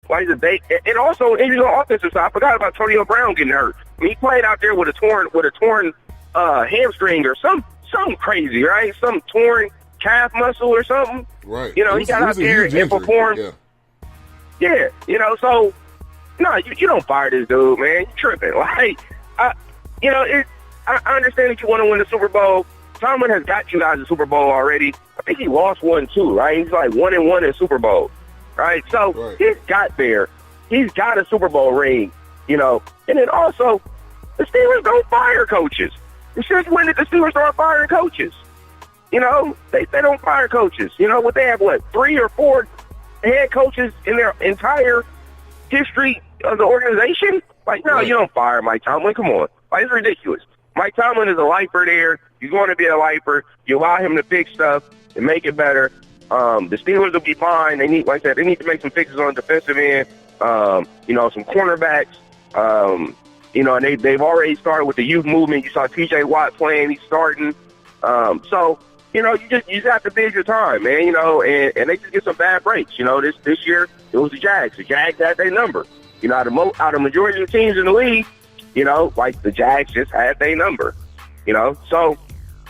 Like and also even on the offensive side, I forgot about Antonio Brown getting hurt. I mean, he played out there with a torn hamstring or something crazy, right? Some torn calf muscle or something. Right. You know, he got out there and performed. Yeah. You know, so no, you don't fire this dude, man. You tripping? Like, I understand that you want to win the Super Bowl. Tomlin has got you guys a Super Bowl already. I think he lost one too, right? He's like 1-1 in Super Bowl, right? So he's got there. He's got a Super Bowl ring, you know. And then also, the Steelers don't fire coaches. Since when did the Steelers start firing coaches? You know, they don't fire coaches. You know, they have, 3 or 4 head coaches in their entire history of the organization? Like, no, you don't fire Mike Tomlin. Come on. Like, it's ridiculous. Mike Tomlin is a lifer there. He's going to be a lifer. You allow him to fix stuff and make it better. The Steelers will be fine. They need, like I said, they need to make some fixes on the defensive end. You know, some cornerbacks. You know, and they've already started with the youth movement. You saw T.J. Watt playing. He's starting. So, you know, you just have to bid your time, man. You know, and they just get some bad breaks. You know, this year it was the Jags. The Jags had their number. You know, out of majority of the teams in the league, you know, like the Jags just had their number. You know, so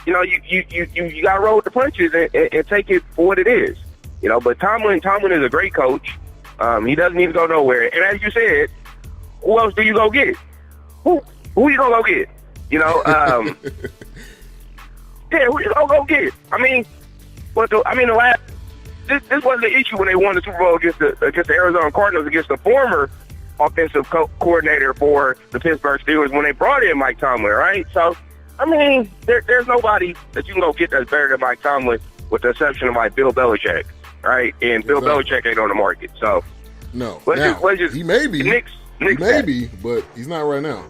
you know you got to roll with the punches and take it for what it is. You know, but Tomlin is a great coach. He doesn't need to go nowhere. And as you said, who else do you go get? Who you gonna go get? You know, yeah, who you gonna go get? I mean, this wasn't the issue when they won the Super Bowl against the Arizona Cardinals, against the former offensive coordinator for the Pittsburgh Steelers when they brought in Mike Tomlin, right? So, I mean, there's nobody that you can go get that's better than Mike Tomlin, with the exception of like Bill Belichick, right? And Bill Belichick ain't on the market, so no. Let's just he may be, Knicks but he's not right now.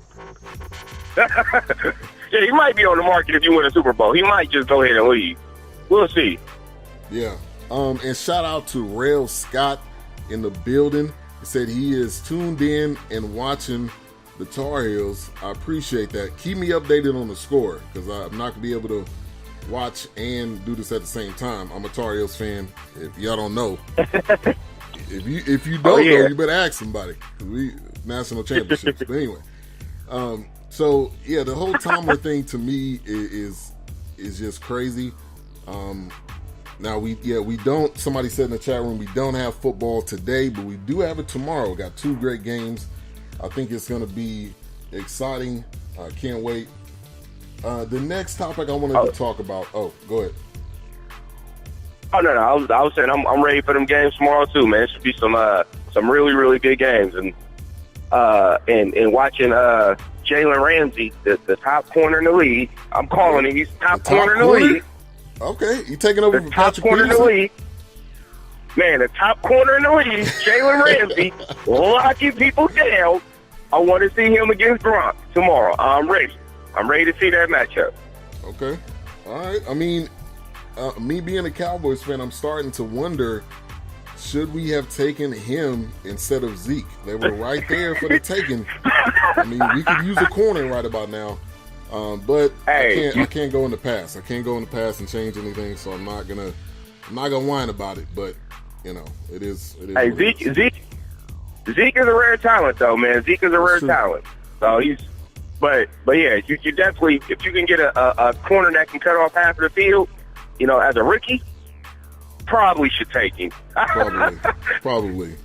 Yeah, he might be on the market if you win a Super Bowl. He might just go ahead and leave. We'll see. Yeah. And shout out to Rail Scott in the building. He said he is tuned in and watching the Tar Heels. I appreciate that. Keep me updated on the score, because I'm not going to be able to watch and do this at the same time. I'm a Tar Heels fan, if y'all don't know. If you don't know, you better ask somebody. We national championships. But anyway. So yeah, the whole Tomlin thing to me is just crazy. Now we don't. Somebody said in the chat room we don't have football today, but we do have it tomorrow. Got 2 great games. I think it's going to be exciting. I can't wait. The next topic I wanted to talk about. Oh, go ahead. Oh no, I was saying I'm ready for them games tomorrow too, man. It should be some really really good games, and watching Jalen Ramsey, the top corner in the league. I'm calling it. He's top corner in the league. Okay, you taking over the for top Patrick corner Peterson? in the league. Man, the top corner in the league, Jalen Ramsey, locking people down. I want to see him against Gronk tomorrow. I'm ready. I'm ready to see that matchup. Okay, all right. I mean, me being a Cowboys fan, I'm starting to wonder, should we have taken him instead of Zeke? They were right there for the taking. I mean, we could use a corner right about now. But I can't go in the past. I can't go in the past and change anything, so I'm not gonna whine about it. But you know, it is. Hey, Zeke is a rare talent, though, man. Zeke is a rare talent. So but yeah, you definitely, if you can get a corner that can cut off half of the field, you know, as a rookie, probably should take him. Probably.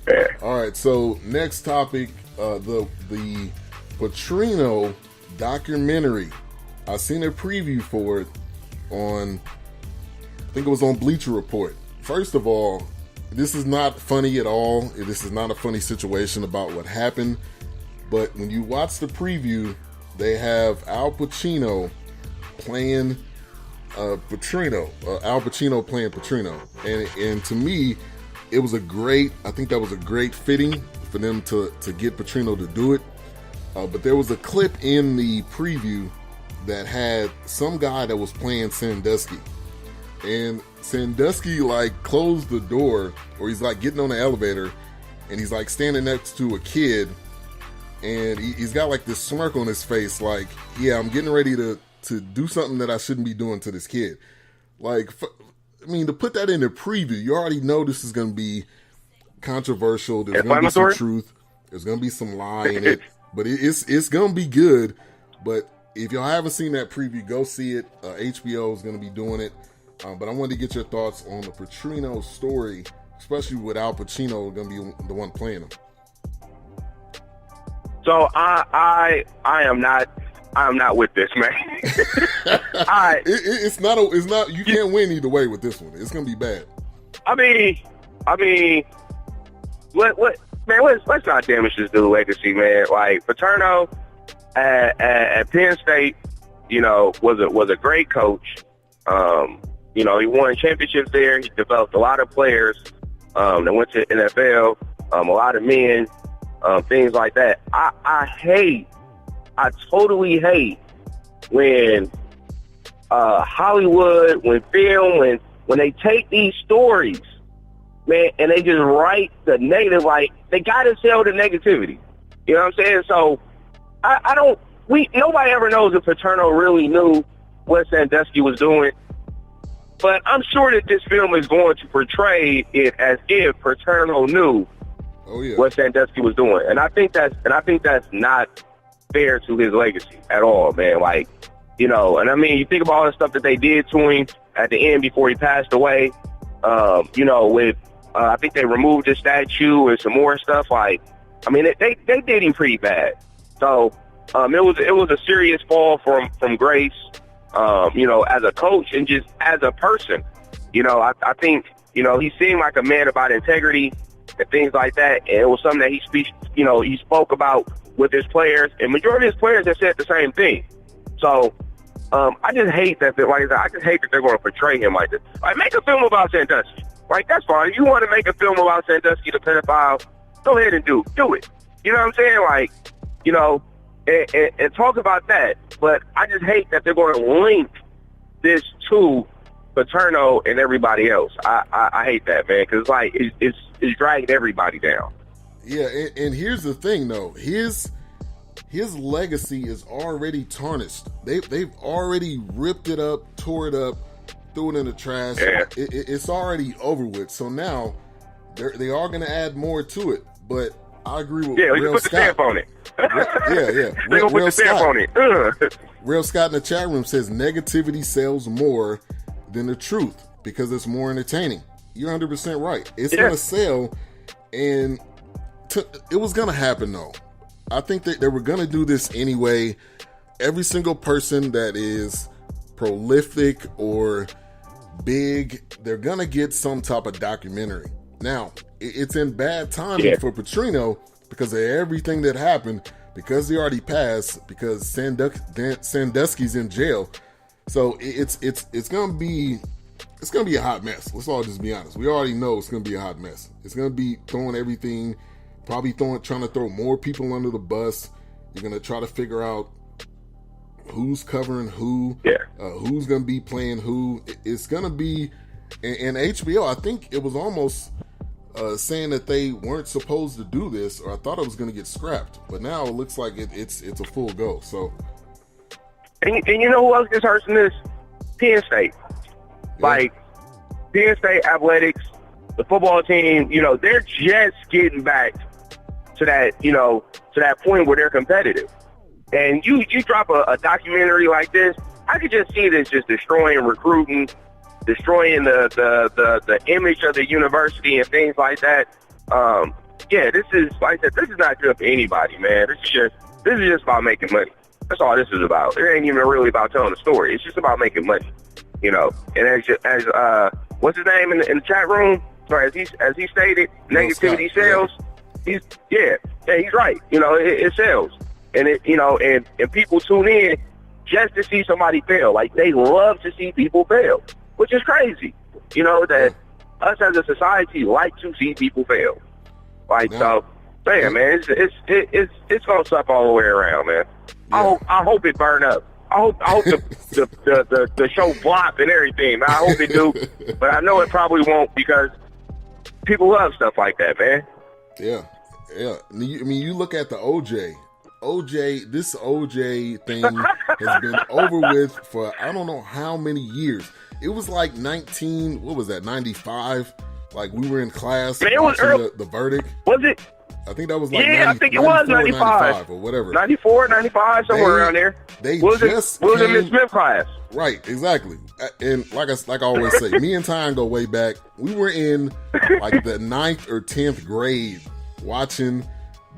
Yeah. All right. So next topic, the Petrino documentary. I seen a preview for it on, I think it was on Bleacher Report. First of all, this is not funny at all. This is not a funny situation about what happened. But when you watch the preview, they have Al Pacino playing Petrino. Al Pacino playing Petrino. And to me, it was I think that was a great fitting for them to get Petrino to do it. But there was a clip in the preview that had some guy that was playing Sandusky. And Sandusky, like, closed the door, or he's, like, getting on the elevator, and he's, like, standing next to a kid, and he's got, like, this smirk on his face, like, yeah, I'm getting ready to do something that I shouldn't be doing to this kid. Like, I mean, to put that in the preview, you already know this is going to be controversial. There's going to be some truth. There's going to be some lie in it. But it's going to be good. But if y'all haven't seen that preview, go see it. HBO is going to be doing it. But I wanted to get your thoughts on the Petrino story, especially with Al Pacino going to be the one playing him. So I am not with this, man. It's not. You can't win either way with this one. It's going to be bad. I mean, let's not damage this dude's legacy, man. Like Paterno at Penn State, was a great coach. He won championships there. He developed a lot of players that went to NFL. A lot of men, things like that. I totally hate when Hollywood, when film, when they take these stories, man, and they just write the negative, like they gotta sell the negativity. You know what I'm saying? So nobody ever knows if Paterno really knew what Sandusky was doing. But I'm sure that this film is going to portray it as if Paterno knew what Sandusky was doing. And I think that's not fair to his legacy at all, man. Like, and I mean, you think about all the stuff that they did to him at the end before he passed away, I think they removed his statue and some more stuff. Like, I mean, they did him pretty bad. So, it was a serious fall from grace, as a coach and just as a person. I think, he seemed like a man about integrity and things like that. And it was something that he spoke about with his players, and majority of his players have said the same thing. So, I just hate that. I just hate that they're going to portray him like this. Like, make a film about Sandusky. Like, that's fine. If you want to make a film about Sandusky, the pedophile, go ahead and do it. You know what I'm saying? Like, and talk about that. But I just hate that they're going to link this to Paterno and everybody else. I hate that, man, because it's dragging everybody down. Yeah, and here's the thing, though. His legacy is already tarnished. They've already ripped it up, tore it up, threw it in the trash. Yeah. It's already over with. So now they are going to add more to it. But I agree with Real put Scott. The stamp on it. Yeah. They're going to put the stamp on it. Real Scott in the chat room says negativity sells more than the truth because it's more entertaining. You're 100% right. It's going to sell, and it was going to happen, though. I think that they were going to do this anyway. Every single person that is prolific or big, they're going to get some type of documentary. Now, it's in bad timing for Petrino because of everything that happened, because he already passed, because Sandusky's in jail. So it's going to be a hot mess. Let's all just be honest. We already know it's going to be a hot mess. It's going to be throwing everything, probably trying to throw more people under the bus. You're going to try to figure out who's covering who, who's going to be playing who. It's going to be, and HBO, I think it was almost saying that they weren't supposed to do this, or I thought it was going to get scrapped. But now it looks like it's a full go. So, and you know who else gets hurt in this? Penn State. Like, Penn State athletics, the football team, they're just getting back to that point where they're competitive. And you drop a documentary like this, I could just see this just destroying recruiting, destroying the image of the university and things like that. This is, like I said, this is not good for anybody, man. This is just about making money. That's all this is about. It ain't even really about telling a story. It's just about making money, And as what's his name in the chat room? Sorry, as he stated, negativity sells. He's right. It sells, and and people tune in just to see somebody fail. Like, they love to see people fail, which is crazy. That us as a society like to see people fail. Like, so, man, it's gonna suck all the way around, man. Yeah. I hope it burn up. I hope the show flop and everything. Man, I hope it do, but I know it probably won't because people love stuff like that, man. Yeah. I mean, you look at the this OJ thing has been over with for I don't know how many years. It was like 95 Like we were in class Man, it was watching the verdict. Was it? I think that was like 90, I think it was 95 or whatever. 94, 95, somewhere around there. They was just was in Miss Smith class. Right, exactly. And like I always say, me and Tyjun go way back. We were in like the 9th or 10th grade watching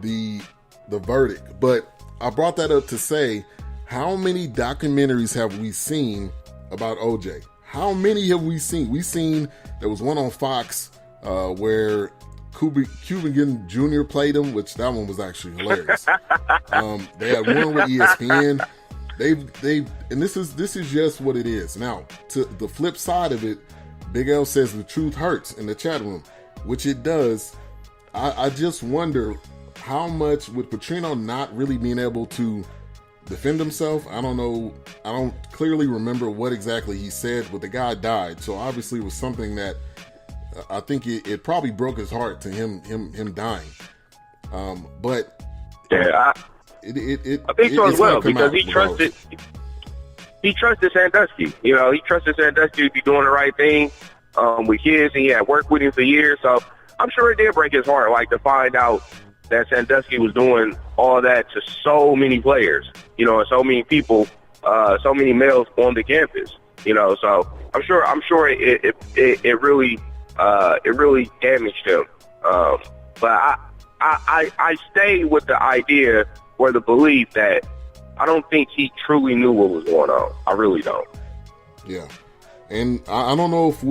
the verdict. But I brought that up to say, how many documentaries have we seen about OJ? How many have we seen? We seen there was one on Fox where Cuban Jr. played him, which that one was actually hilarious. They had one with ESPN. They and this is just what it is. Now, to the flip side of it, Big L says the truth hurts in the chat room, which it does. I just wonder how much with Petrino not really being able to defend himself. I don't know. I don't clearly remember what exactly he said, but the guy died. So obviously it was something that I think it probably broke his heart to him dying. But yeah, I think so as well, because he trusted Sandusky. You know, he trusted Sandusky to be doing the right thing with kids, and he had worked with him for years. So I'm sure it did break his heart, like to find out that Sandusky was doing all that to so many players, you know, and so many people, so many males on the campus, you know. So I'm sure it really damaged him. But I stay with the idea or the belief that I don't think he truly knew what was going on. I really don't. Yeah. And I don't know if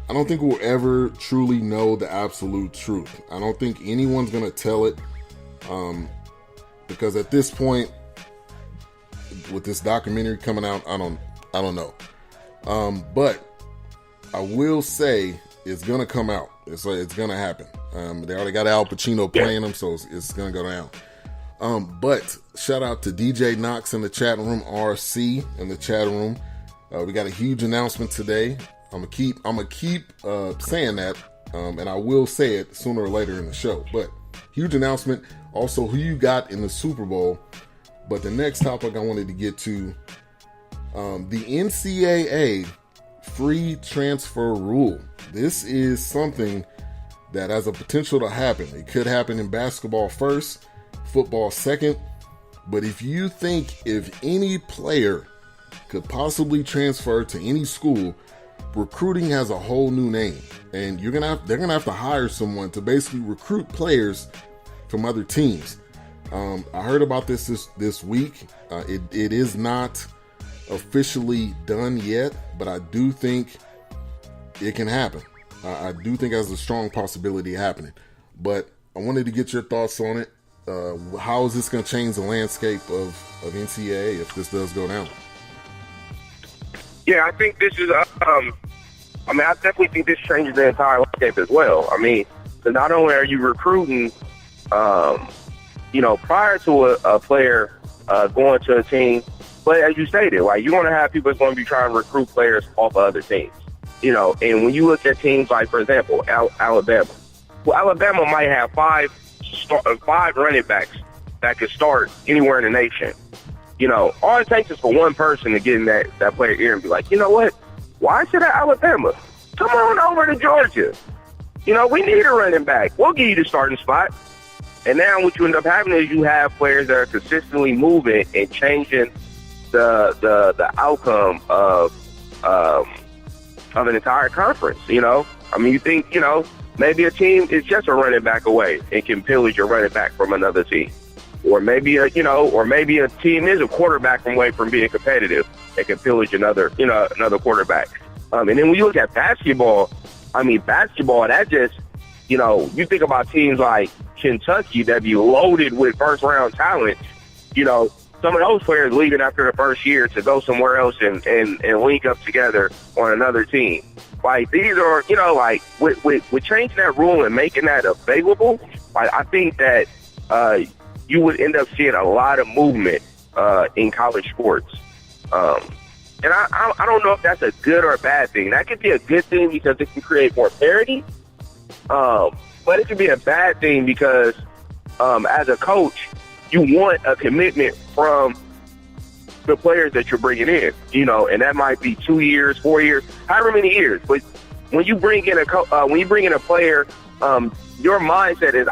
I don't think we'll ever truly know the absolute truth. I don't think anyone's going to tell it. Because at this point, with this documentary coming out, I don't know. But I will say it's going to come out. It's going to happen. They already got Al Pacino playing them, so it's going to go down. But shout out to DJ Knox in the chat room, RC in the chat room. We got a huge announcement today. I'm gonna keep saying that, and I will say it sooner or later in the show. But huge announcement. Also, who you got in the Super Bowl. But the next topic I wanted to get to, the NCAA free transfer rule. This is something that has a potential to happen. It could happen in basketball first, football second. But if you think if any player could possibly transfer to any school, recruiting has a whole new name, and they're gonna have to hire someone to basically recruit players from other teams. I heard about this week. It is not officially done yet, but I do think it can happen. I do think it has a strong possibility of happening. But I wanted to get your thoughts on it. How is this going to change the landscape of NCAA if this does go down? Yeah, I think this is, I definitely think this changes the entire landscape as well. I mean, so not only are you recruiting, prior to a player going to a team, but as you stated, like, you're going to have people that's going to be trying to recruit players off of other teams. You know, and when you look at teams like, for example, Alabama. Well, Alabama might have five running backs that could start anywhere in the nation. You know, all it takes is for one person to get in that player ear and be like, you know what? Why should Alabama? Come on over to Georgia. You know, we need a running back. We'll give you the starting spot. And now what you end up having is you have players that are consistently moving and changing the outcome of an entire conference, you know? I mean, you think, you know, maybe a team is just a running back away and can pillage your running back from another team. Or maybe a team is a quarterback away from being competitive and can pillage another quarterback. And then when you look at basketball, that just, you know, you think about teams like Kentucky that be loaded with first-round talent. You know, some of those players leaving after the first year to go somewhere else and link up together on another team. Like, these are, you know, like, with changing that rule and making that available, like, I think that you would end up seeing a lot of movement in college sports. And I don't know if that's a good or a bad thing. That could be a good thing because it can create more parity. But it could be a bad thing because as a coach, you want a commitment from the players that you're bringing in, you know, and that might be 2 years, 4 years, however many years. But when you bring in a player, your mindset is